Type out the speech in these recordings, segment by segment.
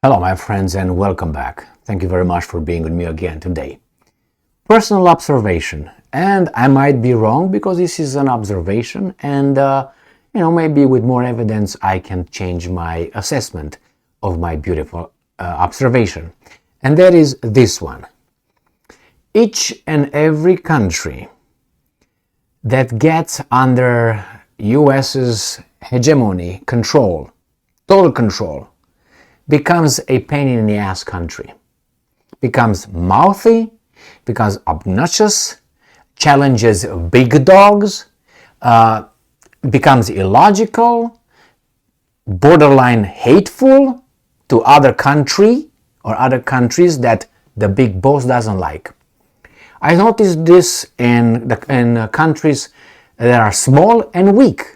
Hello my friends and welcome back. Thank you very much for being with me again today. Personal observation, and I might be wrong because this is an observation and maybe with more evidence I can change my assessment of my beautiful observation. And that is this one. Each and every country that gets under US's hegemony, control, total control, becomes a pain in the ass country, becomes mouthy, becomes obnoxious, challenges big dogs, becomes illogical, borderline hateful to other country or other countries that the big boss doesn't like. I noticed this in countries that are small and weak,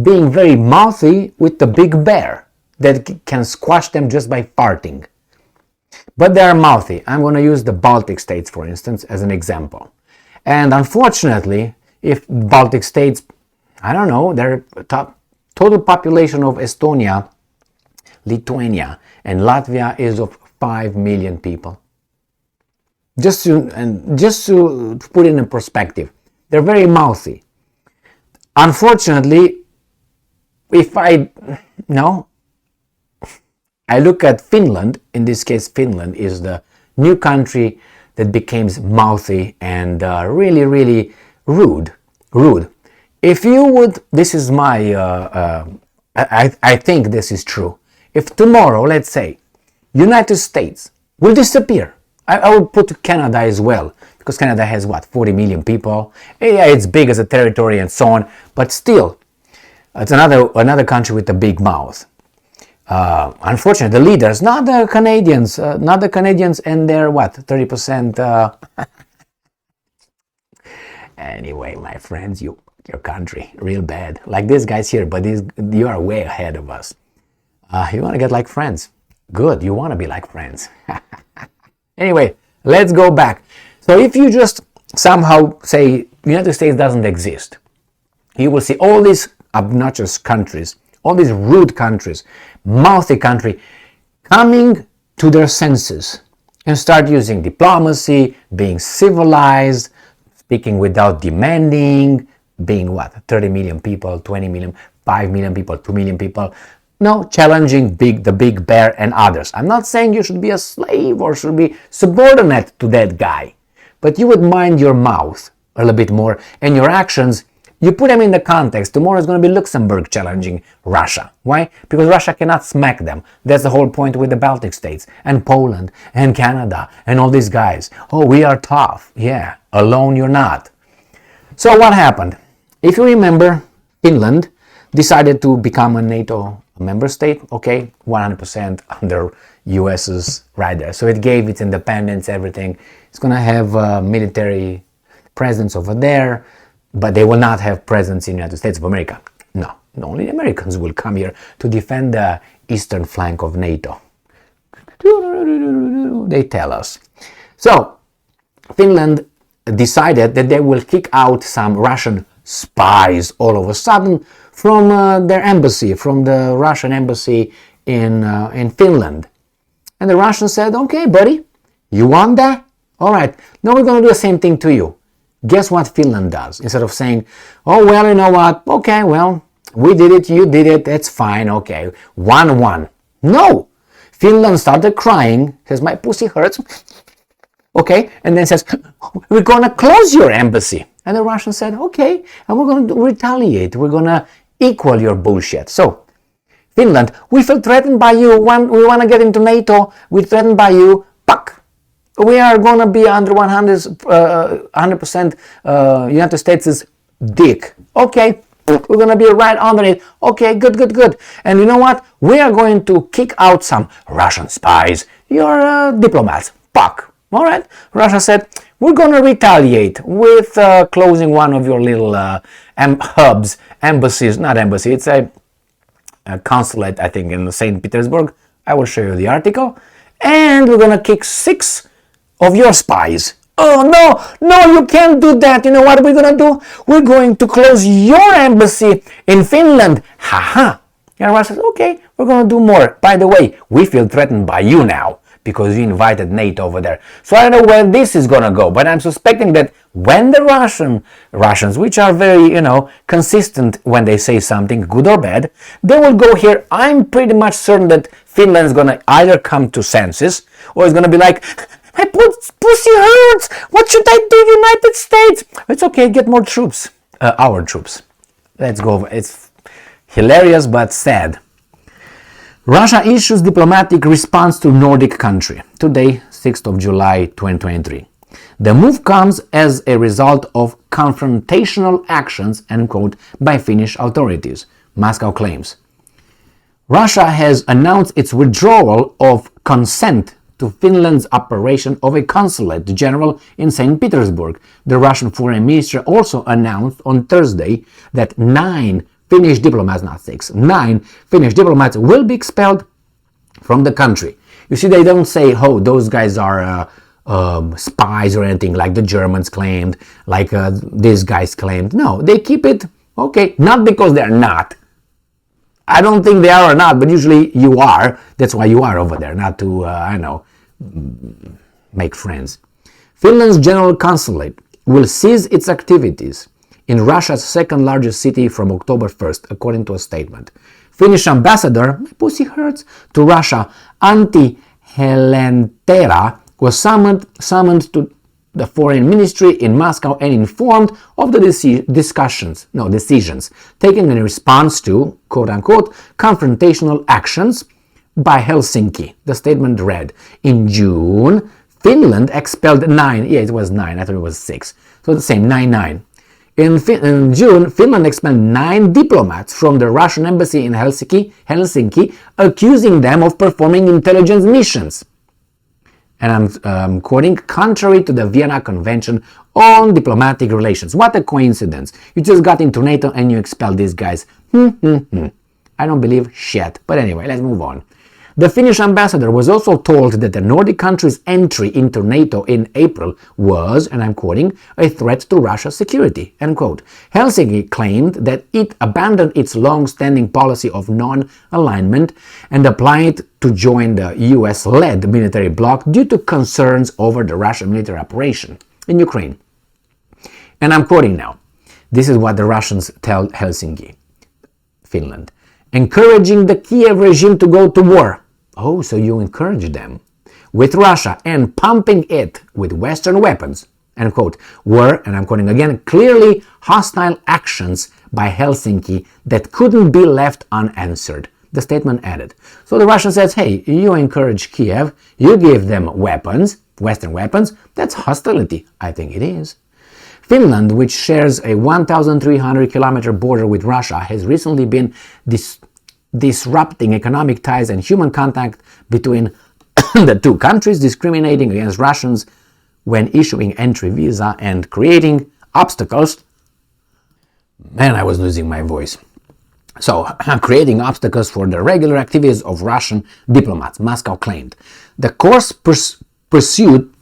being very mouthy with the big bear that can squash them just by farting. But they are mouthy. I'm going to use the Baltic states, for instance, as an example. And unfortunately, if Baltic states, I don't know, their total population of Estonia, Lithuania, and Latvia is of 5 million people. Just to put it in perspective, they're very mouthy. Unfortunately, if I look at Finland. In this case, Finland is the new country that became mouthy and really, really rude. If you would, this is my, I think this is true. If tomorrow, let's say, United States will disappear, I would put Canada as well, because Canada has 40 million people. Yeah, it's big as a territory and so on, but still, it's another country with a big mouth. Unfortunately, the leaders, not the Canadians and their 30%. Anyway, my friends, your country, real bad. Like these guys here, but you are way ahead of us. You want to get like friends? Good, you want to be like friends. Anyway, let's go back. So if you just somehow say United States doesn't exist, you will see all these obnoxious countries, all these rude countries, mouthy country, coming to their senses and start using diplomacy, being civilized, speaking without demanding, being 30 million people, 20 million, 5 million people, 2 million people. No, challenging the big bear and others. I'm not saying you should be a slave or should be subordinate to that guy, but you would mind your mouth a little bit more and your actions. You put them in the context. Tomorrow is going to be Luxembourg challenging Russia. Why? Because Russia cannot smack them. That's the whole point with the Baltic states and Poland and Canada and all these guys. Oh, we are tough. Yeah, alone you're not. So what happened? If you remember, Finland decided to become a NATO member state. Okay, 100% under US's right there. So it gave its independence, everything. It's going to have military presence over there. But they will not have presence in the United States of America. No, only the Americans will come here to defend the eastern flank of NATO. They tell us. So, Finland decided that they will kick out some Russian spies all of a sudden from their embassy, from the Russian embassy in Finland. And the Russians said, okay, buddy, you want that? All right, now we're going to do the same thing to you. Guess what Finland does? Instead of saying, oh, well, you know what? Okay, well, we did it, you did it, that's fine, okay. 1-1. No! Finland started crying, says, my pussy hurts. Okay, and then says, we're going to close your embassy. And the Russians said, okay, and we're going to retaliate. We're going to equal your bullshit. So, Finland, we feel threatened by you. We want to get into NATO. We're threatened by you. Puck! We are going to be under 100% United States' dick. Okay, we're going to be right under it. Okay, good. And you know what? We are going to kick out some Russian spies. You're diplomats. Fuck. All right. Russia said, we're going to retaliate with closing one of your little hubs, embassies, not embassy. It's a consulate, I think, in St. Petersburg. I will show you the article. And we're going to kick 6 of your spies. Oh, no, you can't do that. You know what we're going to do? We're going to close your embassy in Finland. Haha. And Russia says, okay, we're going to do more. By the way, we feel threatened by you now because you invited NATO over there. So I don't know where this is going to go, but I'm suspecting that when the Russians, which are very, consistent when they say something, good or bad, they will go here. I'm pretty much certain that Finland's going to either come to senses or it's going to be like, my pussy hurts. What should I do, United States? It's okay, get more troops. Our troops. Let's go. It's hilarious but sad. Russia issues diplomatic response to Nordic country. Today, 6th of July 2023. The move comes as a result of confrontational actions, end quote, by Finnish authorities, Moscow claims. Russia has announced its withdrawal of consent to Finland's operation of a consulate general in St. Petersburg. The Russian foreign minister also announced on Thursday that 9 Finnish diplomats, not 6, 9 Finnish diplomats will be expelled from the country. You see, they don't say, oh, those guys are spies or anything like the Germans claimed, like these guys claimed. No, they keep it, okay, not because they're not. I don't think they are or not, but usually you are. That's why you are over there, not to, make friends. Finland's general consulate will cease its activities in Russia's second largest city from October 1st, according to a statement. Finnish ambassador, my pussy hurts, to Russia, Antti Helentera, was summoned to the foreign ministry in Moscow and informed of the decisions taken in response to, quote-unquote, confrontational actions by Helsinki. The statement read, in June, Finland expelled 9, it was 9, I thought it was 6, so the same, 9. In June, Finland expelled 9 diplomats from the Russian embassy in Helsinki, accusing them of performing intelligence missions. And I'm quoting, contrary to the Vienna Convention on Diplomatic Relations. What a coincidence. You just got into NATO and you expelled these guys. I don't believe shit. But anyway, let's move on. The Finnish ambassador was also told that the Nordic country's entry into NATO in April was, and I'm quoting, a threat to Russia's security, end quote. Helsinki claimed that it abandoned its long-standing policy of non-alignment and applied to join the US-led military bloc due to concerns over the Russian military operation in Ukraine. And I'm quoting now. This is what the Russians tell Helsinki, Finland. Encouraging the Kiev regime to go to war. Oh, so you encourage them with Russia and pumping it with Western weapons, end quote, were, and I'm quoting again, clearly hostile actions by Helsinki that couldn't be left unanswered. The statement added. So the Russian says, hey, you encourage Kiev, you give them weapons, Western weapons, that's hostility. I think it is. Finland, which shares a 1,300-kilometer border with Russia, has recently been disrupting economic ties and human contact between the two countries, discriminating against Russians when issuing entry visa and creating obstacles. Man, I was losing my voice. So, creating obstacles for the regular activities of Russian diplomats, Moscow claimed. The course pursued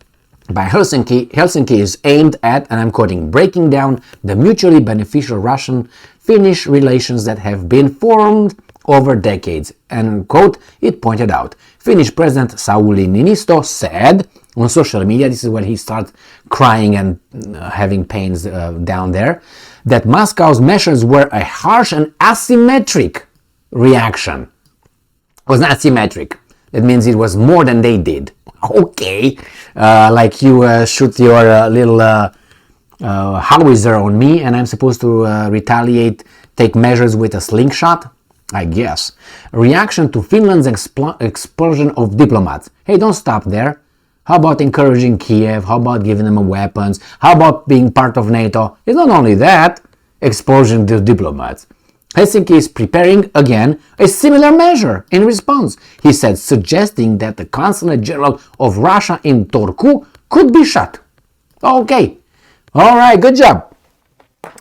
by Helsinki is aimed at, and I'm quoting, breaking down the mutually beneficial Russian-Finnish relations that have been formed over decades, and quote, it pointed out. Finnish President Sauli Niinisto said on social media, this is when he started crying and having pains down there, that Moscow's measures were a harsh and asymmetric reaction. It was not symmetric. That means it was more than they did. Okay, like you shoot your little howitzer on me and I'm supposed to retaliate, take measures with a slingshot? I guess. A reaction to Finland's expulsion of diplomats. Hey, don't stop there. How about encouraging Kiev? How about giving them weapons? How about being part of NATO? It's not only that, expulsion of diplomats. Helsinki is preparing, again, a similar measure in response, he said, suggesting that the Consulate General of Russia in Turku could be shut. Okay. All right, good job.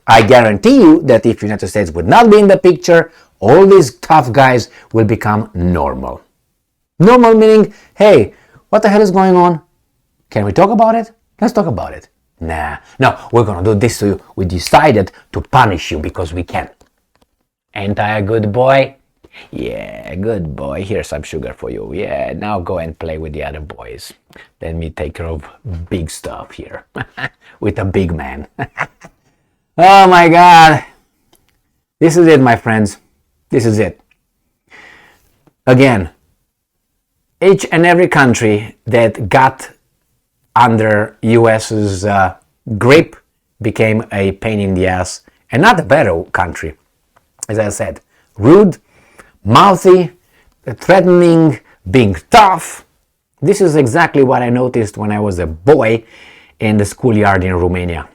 I guarantee you that if the United States would not be in the picture, all these tough guys will become normal. Normal meaning, hey, what the hell is going on? Can we talk about it? Let's talk about it. Nah, no, we're gonna do this to you. We decided to punish you because we can. Ain't I a good boy? Yeah, good boy. Here's some sugar for you. Yeah, now go and play with the other boys. Let me take care of big stuff here with a big man. Oh my God. This is it, my friends. This is it. Again, each and every country that got under US's grip became a pain in the ass, and not a better country. As I said, rude, mouthy, threatening, being tough. This is exactly what I noticed when I was a boy in the schoolyard in Romania.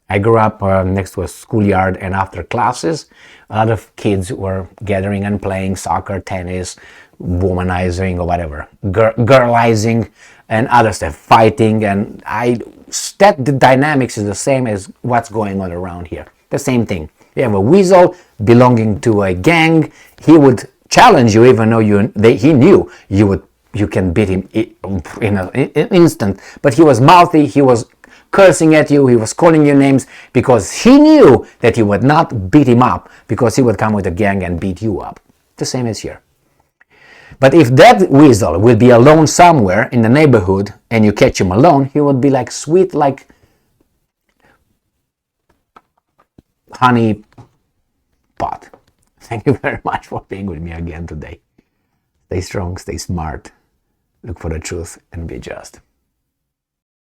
I grew up next to a schoolyard, and after classes, a lot of kids were gathering and playing soccer, tennis, womanizing or whatever, girlizing and other stuff, fighting, and the dynamics is the same as what's going on around here. The same thing. You have a weasel belonging to a gang. He would challenge you, even though he knew you can beat him in an instant. But he was mouthy. He was cursing at you. He was calling you names because he knew that you would not beat him up, because he would come with a gang and beat you up. The same as here. But if that weasel will be alone somewhere in the neighborhood and you catch him alone, he would be like sweet, like honey pot. Thank you very much for being with me again today. Stay strong, stay smart, look for the truth, and be just.